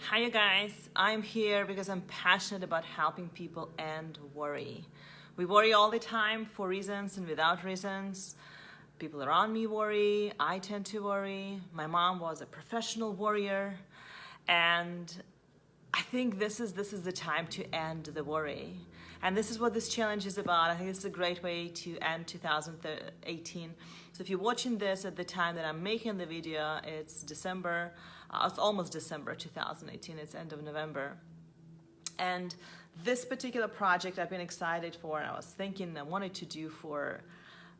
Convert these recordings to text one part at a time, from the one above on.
Hi you guys, I'm here because I'm passionate about helping people end worry. We worry all the time for reasons and without reasons. People around me worry, I tend to worry. My mom was a professional worrier, and I think this is the time to end the worry. And this is what this challenge is about. I think it's a great way to end 2018. So if you're watching this at the time that I'm making the video, it's December, it's almost December 2018, it's end of November. And this particular project I've been excited for, and I was thinking I wanted to do for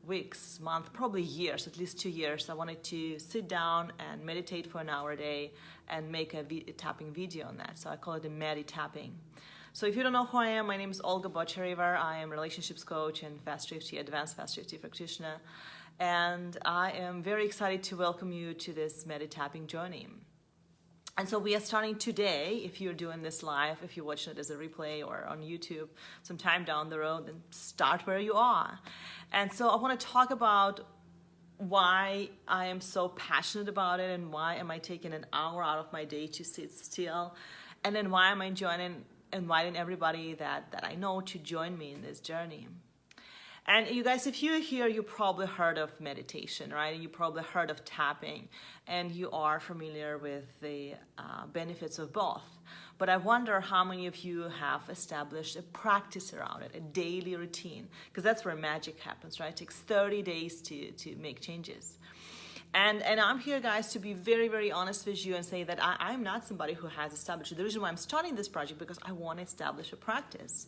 weeks, months, probably years, at least 2 years. I wanted to sit down and meditate for an hour a day and make a tapping video on that. So I call it a Meditapping. So if you don't know who I am, my name is Olga Bochareva. I am a relationships coach and advanced fast EFT practitioner. And I am very excited to welcome you to this Meditapping journey. And so we are starting today. If you're doing this live, if you're watching it as a replay or on YouTube sometime down the road, then start where you are. And so I want to talk about why I am so passionate about it, and why am I taking an hour out of my day to sit still, and then why am I inviting everybody that I know to join me in this journey. And you guys, if you're here, you probably heard of meditation, right? And you probably heard of tapping, and you are familiar with the benefits of both. But I wonder how many of you have established a practice around it, a daily routine, because that's where magic happens, right? It takes 30 days to make changes. And I'm here, guys, to be very, very honest with you and say that I'm not somebody who has established it. The reason why I'm starting this project because I want to establish a practice.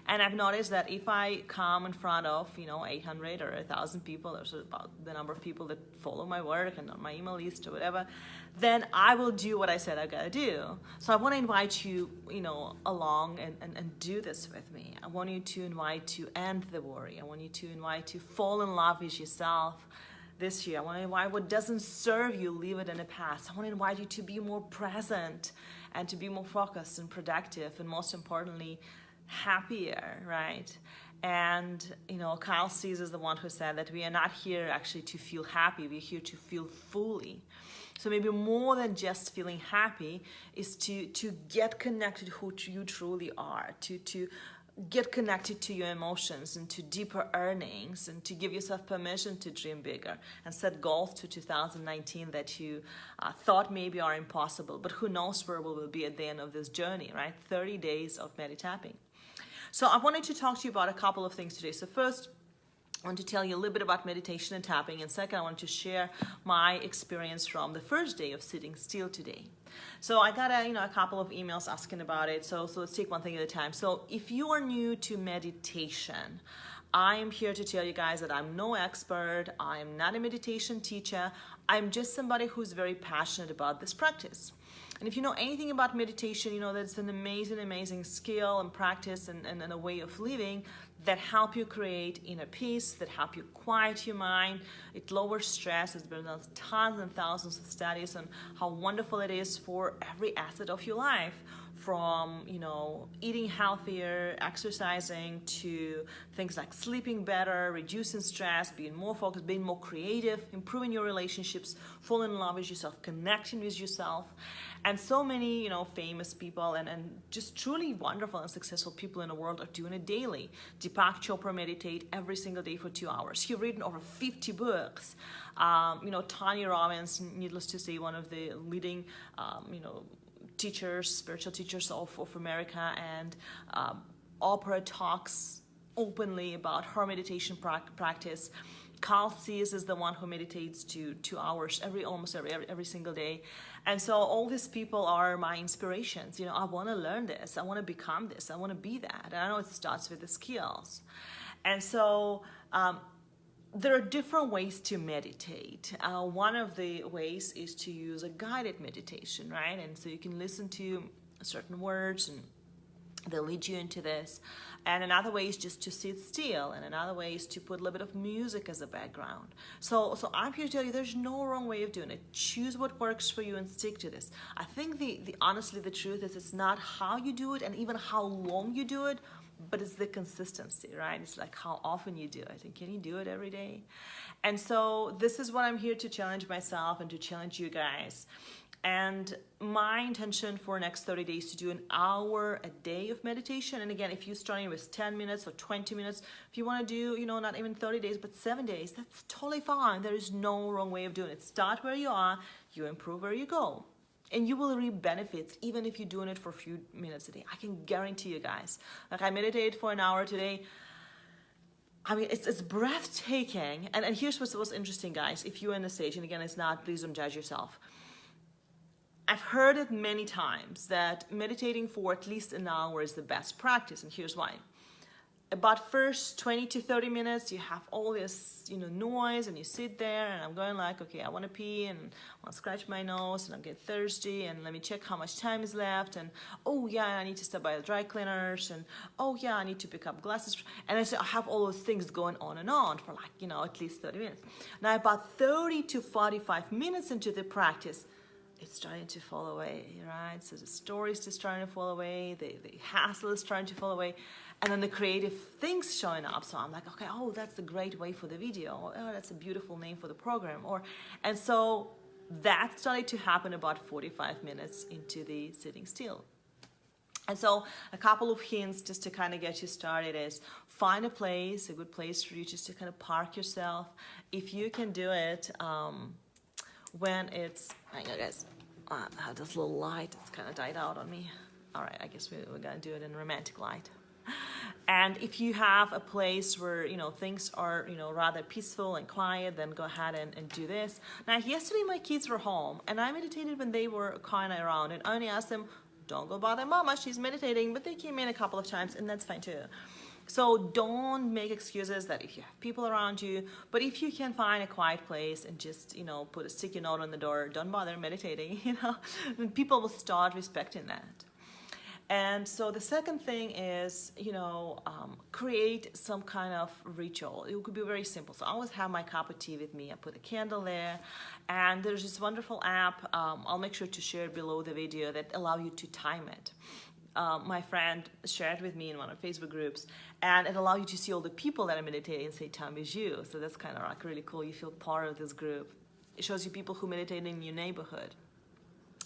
And I've noticed that if I come in front of, 800 or 1,000 people, or sort of about the number of people that follow my work and on my email list or whatever, then I will do what I said I gotta do. So I want to invite you, along and do this with me. I want you to invite to end the worry. I want you to invite to fall in love with yourself this year. I want to invite what doesn't serve you, leave it in the past. I want to invite you to be more present and to be more focused and productive, and most importantly, happier, right? And, Kyle Cease is the one who said that we are not here actually to feel happy, we're here to feel fully. So maybe more than just feeling happy is to get connected to who you truly are, to get connected to your emotions and to deeper earnings, and to give yourself permission to dream bigger and set goals to 2019 that you thought maybe are impossible, but who knows where we will be at the end of this journey, right? 30 days of meditapping. So I wanted to talk to you about a couple of things today. So first, I want to tell you a little bit about meditation and tapping, and second, I want to share my experience from the first day of sitting still today. So I got a couple of emails asking about it, so let's take one thing at a time. So if you are new to meditation, I am here to tell you guys that I'm no expert, I am not a meditation teacher, I'm just somebody who's very passionate about this practice. And if you know anything about meditation, you know that it's an amazing skill and practice and a way of living that help you create inner peace, that help you quiet your mind. It lowers stress. There's been tons and thousands of studies on how wonderful it is for every asset of your life, from eating healthier, exercising, to things like sleeping better, reducing stress, being more focused, being more creative, improving your relationships, falling in love with yourself, connecting with yourself. And so many famous people and just truly wonderful and successful people in the world are doing it daily. Deepak Chopra meditate every single day for 2 hours. He's written over 50 books. Tanya Robbins, needless to say, one of the leading spiritual teachers of America, and Oprah talks openly about her meditation practice. Kyle Cease is the one who meditates 2 hours almost every single day. And so all these people are my inspirations. I want to learn this. I want to become this. I want to be that. And I know it starts with the skills. And so there are different ways to meditate. One of the ways is to use a guided meditation, right? And so you can listen to certain words and they'll lead you into this. And another way is just to sit still, and another way is to put a little bit of music as a background. So I'm here to tell you there's no wrong way of doing it. Choose what works for you and stick to this. I think honestly the truth is it's not how you do it and even how long you do it, but it's the consistency, right? It's like how often you do it, and can you do it every day? And so this is what I'm here to challenge myself and to challenge you guys. And my intention for next 30 days to do an hour a day of meditation. And again, if you're starting with 10 minutes or 20 minutes, if you want to do, not even 30 days, but 7 days, that's totally fine. There is no wrong way of doing it. Start where you are, you improve where you go. And you will reap benefits even if you're doing it for a few minutes a day. I can guarantee you guys. Like I meditated for an hour today. I mean, it's breathtaking. And here's what's interesting, guys. If you're in the stage, and again, it's not, please don't judge yourself. I've heard it many times that meditating for at least an hour is the best practice, and here's why. About first 20 to 30 minutes, you have all this, noise, and you sit there, and I'm going like, okay, I want to pee, and I want to scratch my nose, and I'm getting thirsty, and let me check how much time is left, and oh yeah, I need to stop by the dry cleaners, and oh yeah, I need to pick up glasses, and I have all those things going on and on for like, at least 30 minutes. Now about 30 to 45 minutes into the practice, it's starting to fall away, right? So the story is just starting to fall away, the hassle is starting to fall away, and then the creative things showing up. So I'm like, okay, oh, that's a great way for the video. Oh, that's a beautiful name for the program. And so that started to happen about 45 minutes into the sitting still. And so a couple of hints just to kind of get you started is find a place, a good place for you just to kind of park yourself. If you can do it, when it's, hang on guys, I have this little light, it's kind of died out on me. All right, I guess we're gonna do it in romantic light. And if you have a place where, things are, rather peaceful and quiet, then go ahead and do this. Now, yesterday my kids were home and I meditated when they were kind of around, and I only asked them, don't go bother mama, she's meditating, but they came in a couple of times and that's fine too. So don't make excuses that if you have people around you, but if you can find a quiet place and just, put a sticky note on the door, don't bother meditating, then people will start respecting that. And so the second thing is, create some kind of ritual. It could be very simple. So I always have my cup of tea with me. I put a candle there, and there's this wonderful app. I'll make sure to share it below the video that allow you to time it. My friend shared with me in one of Facebook groups, and it allows you to see all the people that are meditating and say time is you. So that's kind of like really cool. You feel part of this group. It shows you people who meditate in your neighborhood,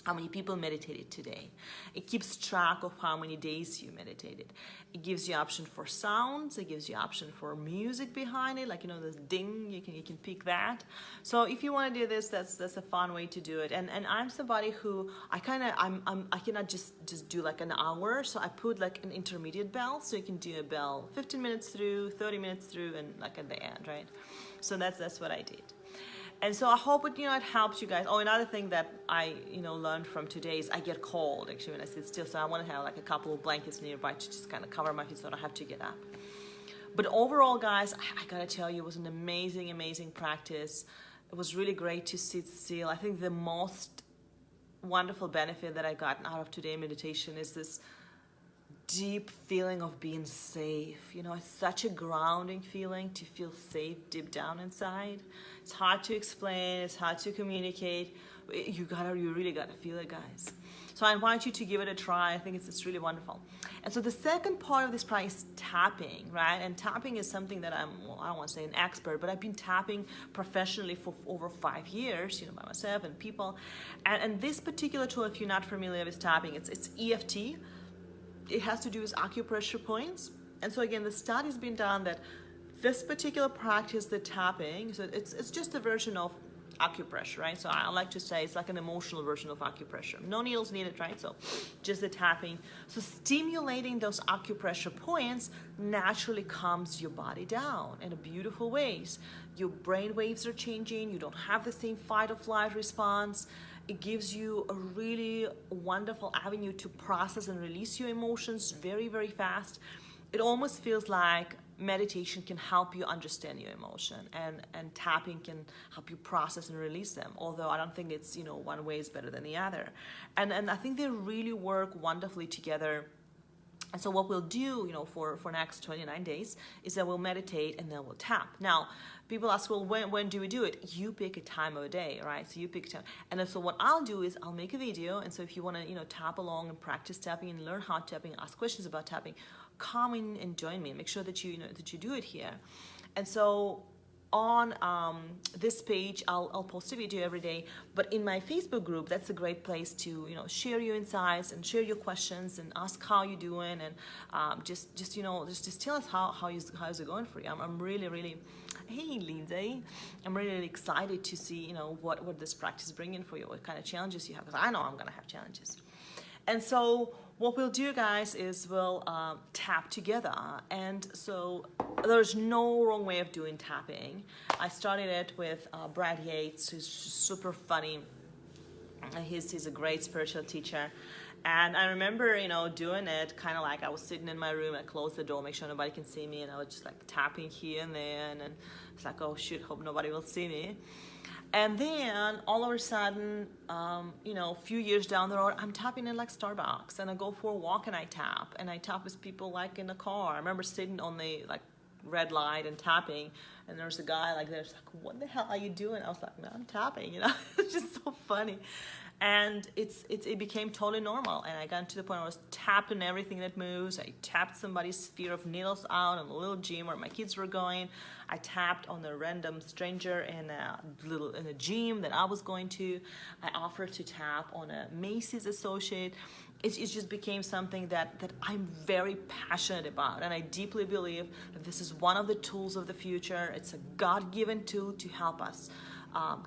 how many people meditated today. It keeps track of how many days you meditated. It gives you option for sounds. It gives you option for music behind it, like this ding. You can pick that. So if you want to do this, that's a fun way to do it. And I'm somebody who I cannot just do like an hour. So I put like an intermediate bell. So you can do a bell 15 minutes through, 30 minutes through, and like at the end, right? So that's what I did. And so I hope it helps you guys. Oh, another thing that I learned from today is I get cold actually when I sit still. So I want to have like a couple of blankets nearby to just kind of cover my feet so I don't have to get up. But overall, guys, I gotta tell you, it was an amazing practice. It was really great to sit still. I think the most wonderful benefit that I got out of today's meditation is this deep feeling of being safe. It's such a grounding feeling to feel safe deep down inside. It's hard to explain, it's hard to communicate. You really gotta feel it, guys. So I invite you to give it a try. I think it's really wonderful. And so the second part of this practice is tapping, right? And tapping is something that I don't want to say an expert, but I've been tapping professionally for over 5 years, by myself and people. And this particular tool, if you're not familiar with tapping, it's EFT. It has to do with acupressure points. And so again, the study's been done that this particular practice, the tapping, so it's just a version of acupressure, right? So I like to say it's like an emotional version of acupressure. No needles needed, right? So just the tapping. So stimulating those acupressure points naturally calms your body down in a beautiful ways. Your brain waves are changing. You don't have the same fight or flight response. It gives you a really wonderful avenue to process and release your emotions very, very fast. It almost feels like meditation can help you understand your emotion, and tapping can help you process and release them. Although I don't think it's, one way is better than the other. And I think they really work wonderfully together. And so what we'll do, for next 29 days is that we'll meditate and then we'll tap. Now, people ask, well, when do we do it? You pick a time of day, right? So you pick a time. And so what I'll do is I'll make a video. And so if you want to, tap along and practice tapping and learn how tapping, ask questions about tapping, come in and join me. Make sure that you do it here. And so on this page, I'll post a video every day, but in my Facebook group, that's a great place to, you know, share your insights and share your questions and ask how you're doing, and just you know, just tell us how's it going for you. I'm really, hey Lindsay, I'm really excited to see, you know, what this practice is bringing for you, what kind of challenges you have, because I know I'm gonna have challenges. And so what we'll do, guys, is we'll tap together. And so there's no wrong way of doing tapping. I started it with Brad Yates, who's super funny. He's a great spiritual teacher. And I remember, you know, doing it kind of like I was sitting in my room, I closed the door, make sure nobody can see me, and I was just like tapping here and there, and it's like, oh shoot, hope nobody will see me. And then all of a sudden, you know, a few years down the road, I'm tapping in like Starbucks, and I go for a walk and I tap with people like in the car. I remember sitting on the like red light and tapping, and there's a guy like there's like, what the hell are you doing? I was like, no, I'm tapping, you know. It's just so funny. And it became totally normal, and I got to the point where I was tapping everything that moves. I tapped somebody's sphere of needles out in a little gym where my kids were going. I tapped on a random stranger in a gym that I was going to. I offered to tap on a Macy's associate. It just became something that I'm very passionate about, and I deeply believe that this is one of the tools of the future. It's a God-given tool to help us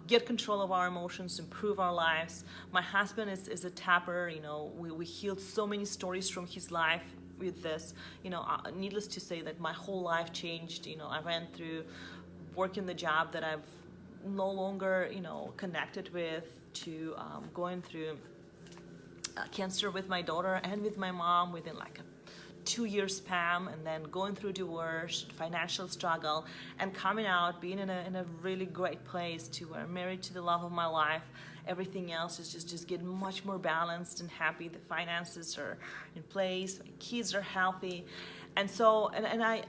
get control of our emotions, improve our lives. My husband is a tapper. You know, we healed so many stories from his life with this. You know, needless to say that my whole life changed. You know, I went through working the job that I've no longer, you know, connected with, to going through cancer with my daughter and with my mom within like a 2-year span, and then going through divorce, financial struggle, and coming out, being in a really great place to where I'm married to the love of my life. Everything else is just getting much more balanced and happy. The finances are in place, my kids are healthy. And so, and I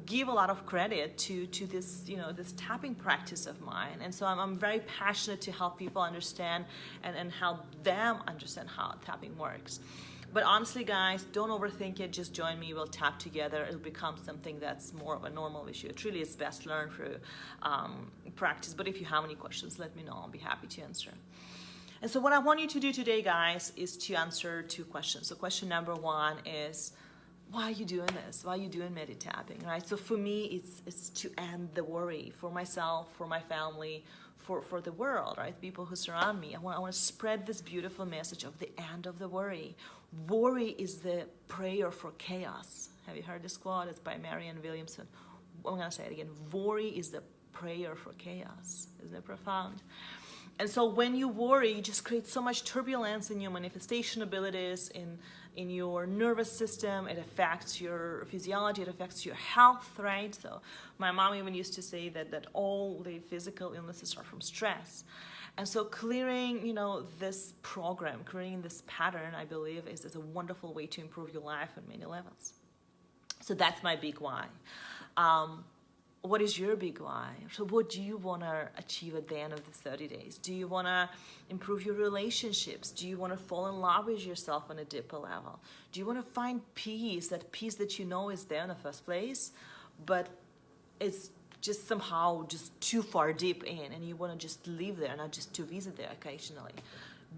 give a lot of credit to this, you know, this tapping practice of mine. And so I'm very passionate to help people understand and help them understand how tapping works. But honestly, guys, don't overthink it. Just join me. We'll tap together. It'll become something that's more of a normal issue. It really is best learned through practice. But if you have any questions, let me know. I'll be happy to answer. And so what I want you to do today, guys, is to answer 2 questions. So question number 1 is, why are you doing this? Why are you doing meditapping, right? So for me, it's to end the worry for myself, for my family, for the world, right? People who surround me. I want to spread this beautiful message of the end of the worry. Worry is the prayer for chaos. Have you heard this quote? It's by Marianne Williamson. I'm going to say it again. Worry is the prayer for chaos. Isn't it profound? And so when you worry, you just create so much turbulence in your manifestation abilities, in your nervous system. It affects your physiology, it affects your health, right? So my mom even used to say that all the physical illnesses are from stress. And so clearing, you know, this program, creating this pattern, I believe is a wonderful way to improve your life on many levels. So that's my big why. What is your big why? So what do you want to achieve at the end of the 30 days? Do you want to improve your relationships? Do you want to fall in love with yourself on a deeper level? Do you want to find peace, that peace that you know is there in the first place, but it's just somehow just too far deep in, and you want to just live there, not just to visit there occasionally?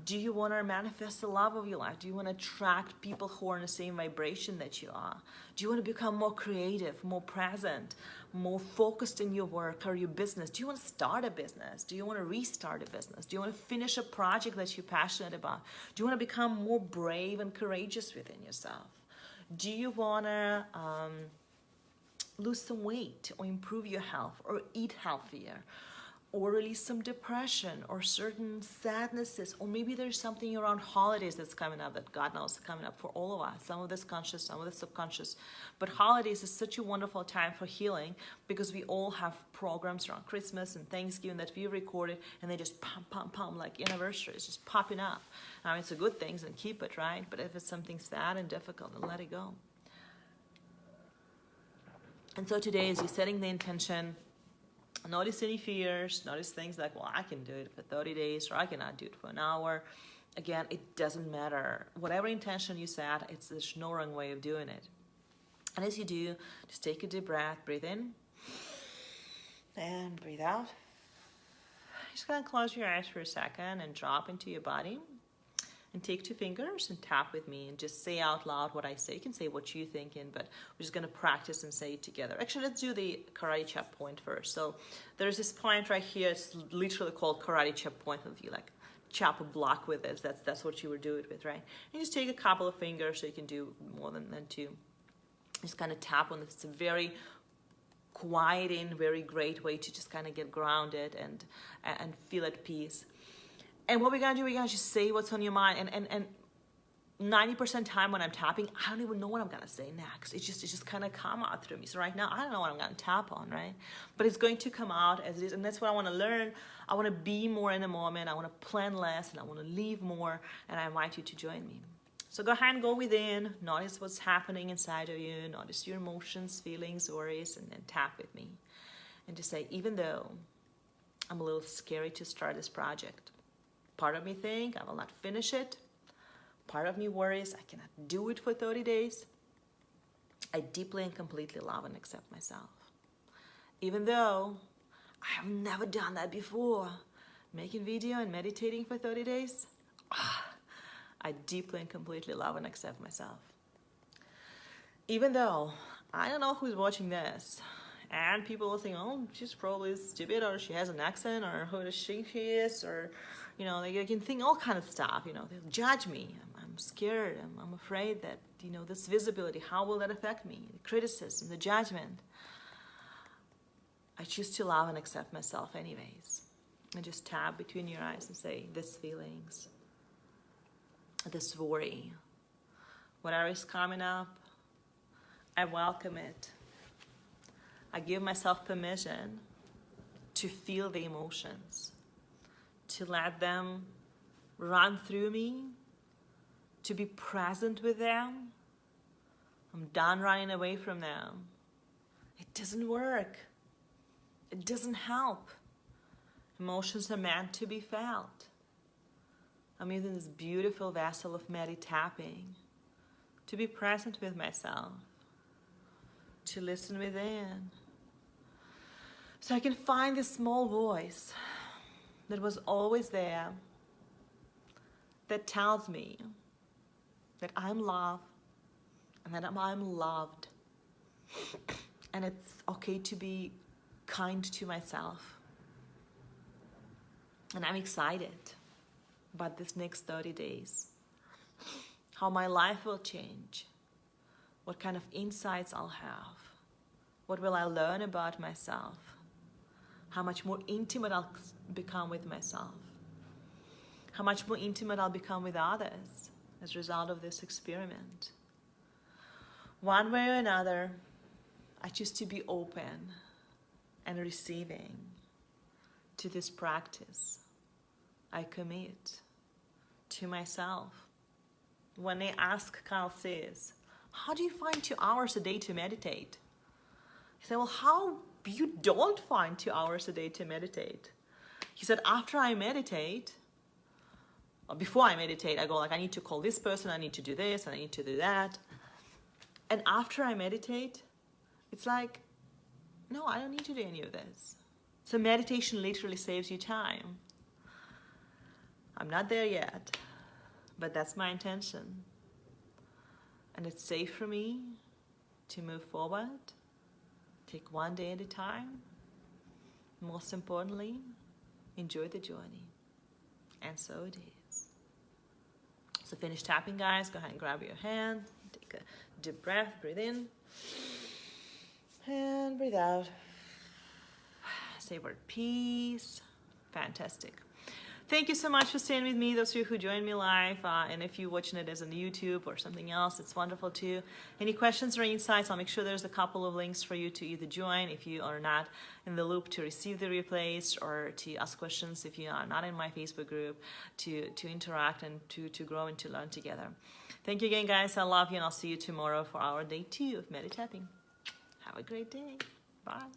Do you want to manifest the love of your life? Do you want to attract people who are in the same vibration that you are? Do you want to become more creative, more present, more focused in your work or your business? Do you want to start a business? Do you want to restart a business? Do you want to finish a project that you're passionate about? Do you want to become more brave and courageous within yourself? Do you want to lose some weight or improve your health or eat healthier? Or release some depression or certain sadnesses, or maybe there's something around holidays that's coming up that God knows is coming up for all of us. Some of this conscious, some of this subconscious. But holidays is such a wonderful time for healing because we all have programs around Christmas and Thanksgiving that we recorded, and they just pump like anniversaries, just popping up. I mean, it's a good thing, and keep it, right? But if it's something sad and difficult, then let it go. And so today, as you're setting the intention, notice any fears, notice things like, well, I can do it for 30 days or I cannot do it for an hour. Again, it doesn't matter. Whatever intention you set, there's no wrong way of doing it. And as you do, just take a deep breath, breathe in And breathe out. Just gonna close your eyes for a second and drop into your body. And take 2 fingers and tap with me and just say out loud what I say. You can say what you're thinking, but we're just gonna practice and say it together. Actually, let's do the karate chop point first. So there's this point right here. It's literally called karate chop point. If you like chop a block with this, that's what you would do it with, right? And just take a couple of fingers, so you can do more than 2. Just kind of tap on it. It's a very quieting, very great way to just kind of get grounded and feel at peace. And what we're gonna do, we're gonna just say what's on your mind. And 90% time when I'm tapping, I don't even know what I'm gonna say next. It's just kind of come out through me. So right now, I don't know what I'm gonna tap on, right? But it's going to come out as it is, and that's what I wanna learn. I wanna be more in the moment. I wanna plan less, and I wanna leave more, and I invite you to join me. So go ahead and go within, notice what's happening inside of you, notice your emotions, feelings, worries, and then tap with me. And just say, even though I'm a little scary to start this project, part of me think I will not finish it. Part of me worries I cannot do it for 30 days. I deeply and completely love and accept myself. Even though I have never done that before, making video and meditating for 30 days, I deeply and completely love and accept myself. Even though I don't know who's watching this, and people will think, oh, she's probably stupid, or she has an accent, or who does she is, or they can think all kind of stuff. They'll judge me. I'm scared. I'm afraid that this visibility. How will that affect me? The criticism, the judgment. I choose to love and accept myself, anyways. And just tap between your eyes and say, "These feelings, this worry, whatever is coming up, I welcome it. I give myself permission to feel the emotions, to let them run through me, to be present with them. I'm done running away from them. It doesn't work. It doesn't help. Emotions are meant to be felt. I'm using this beautiful vessel of meditapping to be present with myself, to listen within, so I can find this small voice that was always there, that tells me that I'm loved and that I'm loved, and it's okay to be kind to myself. And I'm excited about this next 30 days, how my life will change, what kind of insights I'll have, what will I learn about myself, how much more intimate I'll become with myself, how much more intimate I'll become with others as a result of this experiment. One way or another, I choose to be open and receiving to this practice. I commit to myself. When they ask Kyle says, how do you find 2 hours a day to meditate? He said, well, how you don't find 2 hours a day to meditate? He said, after I meditate, or before I meditate, I go like, I need to call this person, I need to do this, and I need to do that. And after I meditate, it's like, no, I don't need to do any of this. So meditation literally saves you time. I'm not there yet, but that's my intention. And it's safe for me to move forward, take one day at a time. Most importantly, enjoy the journey. And so it is. So finish tapping, guys. Go ahead and grab your hand. Take a deep breath. Breathe in. And breathe out. Say word peace. Fantastic. Thank you so much for staying with me, those of you who joined me live, and if you're watching it as on YouTube or something else, it's wonderful too. Any questions or insights, I'll make sure there's a couple of links for you to either join if you are not in the loop to receive the replays, or to ask questions if you are not in my Facebook group, to interact and to grow and to learn together. Thank you again, guys. I love you, and I'll see you tomorrow for our day 2 of Meditapping. Have a great day. Bye.